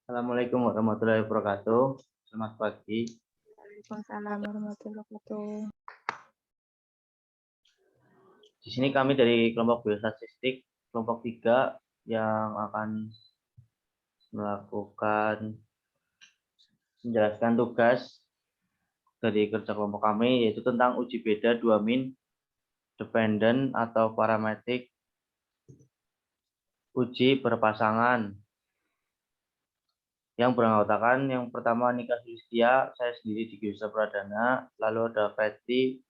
Assalamualaikum warahmatullahi wabarakatuh. Selamat pagi. Waalaikumsalam warahmatullahi wabarakatuh. Di sini kami dari kelompok biostatistik kelompok 3 yang akan menjelaskan tugas dari kerja kelompok kami, yaitu tentang uji beda 2 min dependent atau parametrik uji berpasangan yang beranggotakan yang pertama Nika Sulistia, saya sendiri di Gisa Pradana, lalu ada Fetri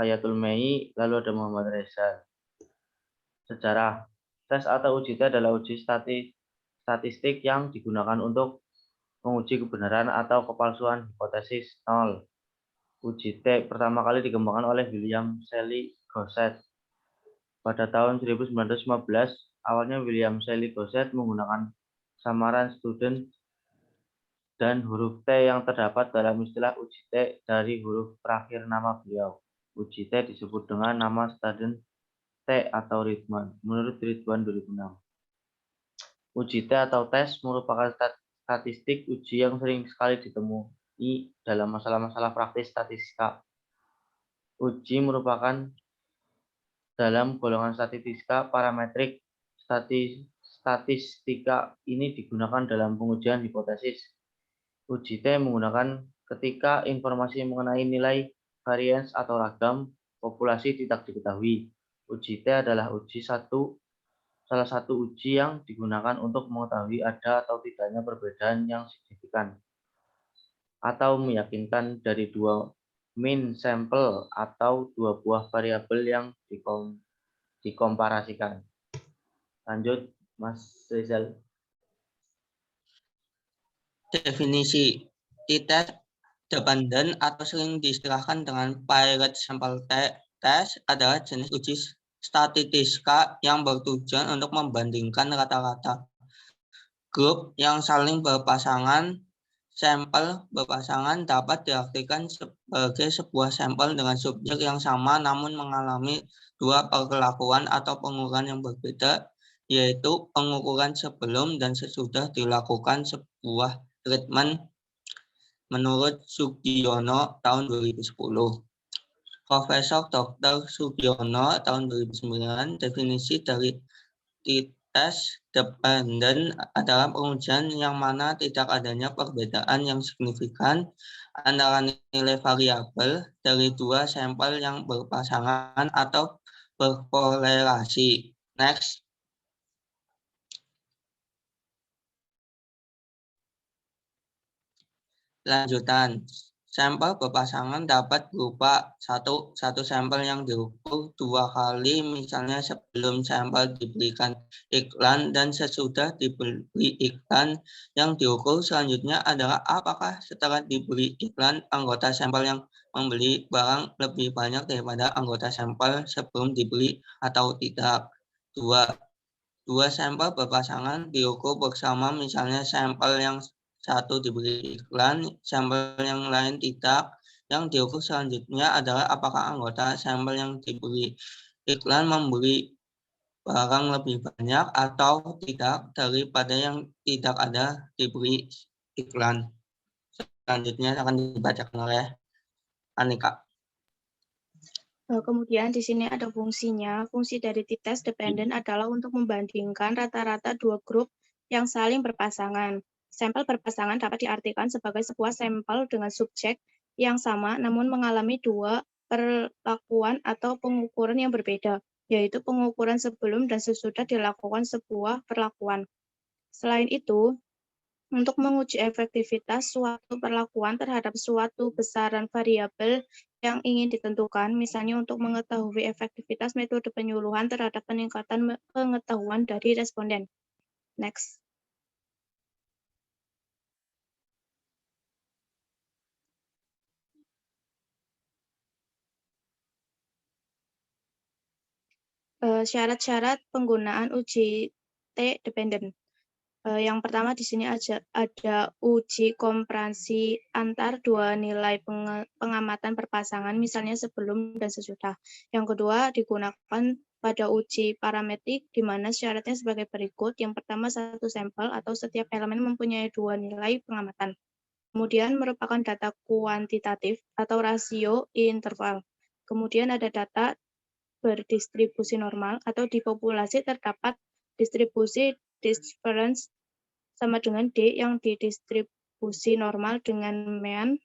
Hayatul Mei, lalu ada Muhammad Reza. Sejarah. Tes atau uji T adalah uji statistik yang digunakan untuk menguji kebenaran atau kepalsuan hipotesis nol. Uji T pertama kali dikembangkan oleh William Shelley Gosset pada tahun 1915. Awalnya William Shelley Gosset menggunakan samaran student dan huruf T yang terdapat dalam istilah uji T dari huruf terakhir nama beliau. Uji T disebut dengan nama student T atau Ridwan, menurut Ridwan 2006. Uji T atau tes merupakan statistik uji yang sering sekali ditemui dalam masalah-masalah praktis statistika. Uji merupakan dalam golongan statistika parametrik. Statistika ini digunakan dalam pengujian hipotesis. Uji T menggunakan ketika informasi mengenai nilai varians atau ragam populasi tidak diketahui. Uji T adalah salah satu uji yang digunakan untuk mengetahui ada atau tidaknya perbedaan yang signifikan atau meyakinkan dari dua mean sampel atau dua buah variabel yang dikomparasikan. Lanjut, Mas Rizal. Definisi t-test dependent atau sering diistilahkan dengan pilot sample test adalah jenis uji statistika yang bertujuan untuk membandingkan rata-rata grup yang saling berpasangan. Sampel berpasangan dapat diartikan sebagai sebuah sampel dengan subjek yang sama namun mengalami dua perlakuan atau pengukuran yang berbeda, yaitu pengukuran sebelum dan sesudah dilakukan sebuah treatment menurut Sugiono tahun 2010. Profesor Dr. Sugiono tahun 2009, definisi dari t-test dependent adalah pengujian yang mana tidak adanya perbedaan yang signifikan antara nilai variabel dari dua sampel yang berpasangan atau berkorelasi. Next. Lanjutan. Sampel berpasangan dapat berupa satu sampel yang diukur dua kali, misalnya sebelum sampel diberikan iklan dan sesudah diberi iklan. Yang diukur selanjutnya adalah apakah setelah diberi iklan anggota sampel yang membeli barang lebih banyak daripada anggota sampel sebelum dibeli atau tidak. Dua sampel berpasangan diukur bersama, misalnya sampel yang satu diberi iklan, sampel yang lain tidak. Yang diukur selanjutnya adalah apakah anggota sampel yang diberi iklan membeli barang lebih banyak atau tidak daripada yang tidak ada diberi iklan. Selanjutnya akan dibacakan oleh Anika. Kemudian di sini ada fungsinya. Fungsi dari t-test dependent adalah untuk membandingkan rata-rata dua grup yang saling berpasangan. Sampel berpasangan dapat diartikan sebagai sebuah sampel dengan subjek yang sama namun mengalami dua perlakuan atau pengukuran yang berbeda, yaitu pengukuran sebelum dan sesudah dilakukan sebuah perlakuan. Selain itu, untuk menguji efektivitas suatu perlakuan terhadap suatu besaran variabel yang ingin ditentukan, misalnya untuk mengetahui efektivitas metode penyuluhan terhadap peningkatan pengetahuan dari responden. Next. Syarat-syarat penggunaan uji T-dependent. Yang pertama di sini ada uji komparasi antar dua nilai pengamatan perpasangan, misalnya sebelum dan sesudah. Yang kedua digunakan pada uji parametrik, di mana syaratnya sebagai berikut. Yang pertama, satu sampel atau setiap elemen mempunyai 2 nilai pengamatan. Kemudian merupakan data kuantitatif atau rasio interval. Kemudian ada data berdistribusi normal atau di populasi terdapat distribusi difference sama dengan D yang didistribusi normal dengan mean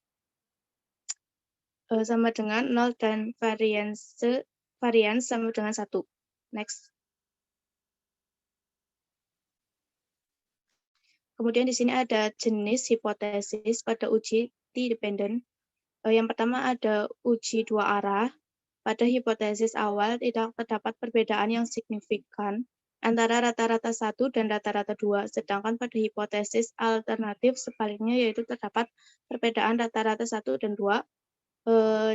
sama dengan 0 dan varians sama dengan 1. Next. Kemudian di sini ada jenis hipotesis pada uji T-dependent. Yang pertama ada uji dua arah. Pada hipotesis awal tidak terdapat perbedaan yang signifikan antara rata-rata 1 dan rata-rata 2, sedangkan pada hipotesis alternatif sebaliknya yaitu terdapat perbedaan rata-rata 1 dan 2.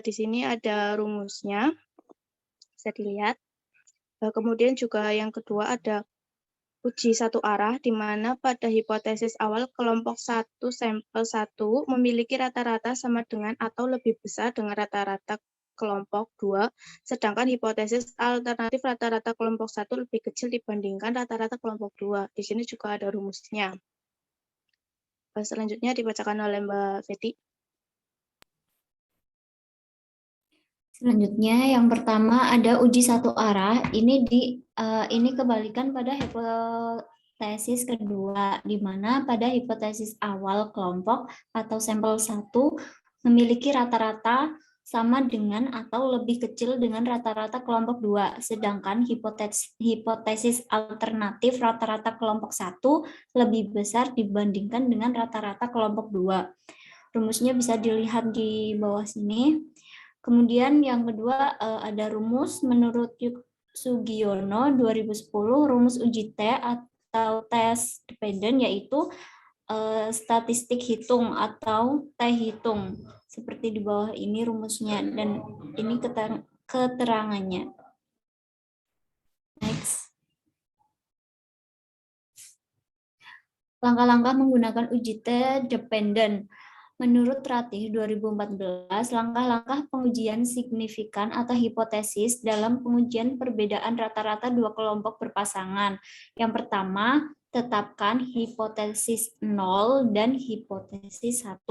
Di sini ada rumusnya, bisa dilihat. Kemudian juga yang kedua ada uji satu arah, di mana pada hipotesis awal kelompok 1 sampel 1 memiliki rata-rata sama dengan atau lebih besar dengan rata-rata kelompok 2, sedangkan hipotesis alternatif rata-rata kelompok 1 lebih kecil dibandingkan rata-rata kelompok 2. Di sini juga ada rumusnya. Selanjutnya dibacakan oleh Mbak Feti. Selanjutnya yang pertama ada uji satu arah. Ini kebalikan pada hipotesis kedua, di mana pada hipotesis awal kelompok atau sampel 1 memiliki rata-rata sama dengan atau lebih kecil dengan rata-rata kelompok 2, sedangkan hipotesis alternatif rata-rata kelompok 1 lebih besar dibandingkan dengan rata-rata kelompok 2. Rumusnya bisa dilihat di bawah sini. Kemudian yang kedua ada rumus menurut Sugiono 2010, rumus uji T atau test dependent yaitu statistik hitung atau T hitung. Seperti di bawah ini rumusnya dan ini keterangannya. Next. Langkah-langkah menggunakan uji T dependent. Menurut Ratih 2014, langkah-langkah pengujian signifikan atau hipotesis dalam pengujian perbedaan rata-rata dua kelompok berpasangan. Yang pertama, tetapkan hipotesis 0 dan hipotesis 1.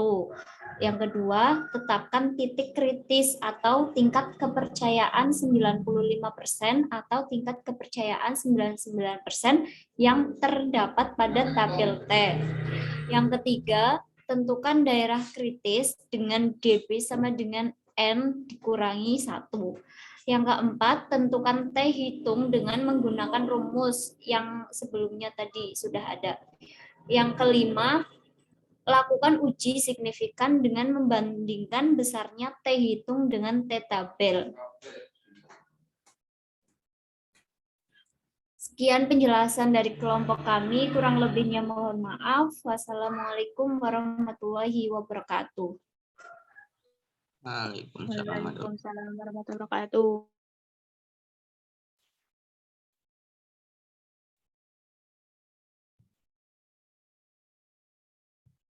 Yang kedua, tetapkan titik kritis atau tingkat kepercayaan 95% atau tingkat kepercayaan 99% yang terdapat pada tabel T. Yang ketiga, tentukan daerah kritis dengan DB sama dengan N dikurangi 1. Yang keempat, tentukan T hitung dengan menggunakan rumus yang sebelumnya tadi sudah ada. Yang kelima, lakukan uji signifikan dengan membandingkan besarnya T hitung dengan T tabel. Sekian penjelasan dari kelompok kami, kurang lebihnya mohon maaf. Wassalamualaikum warahmatullahi wabarakatuh. Waalaikumsalam. Waalaikumsalam warahmatullahi wabarakatuh.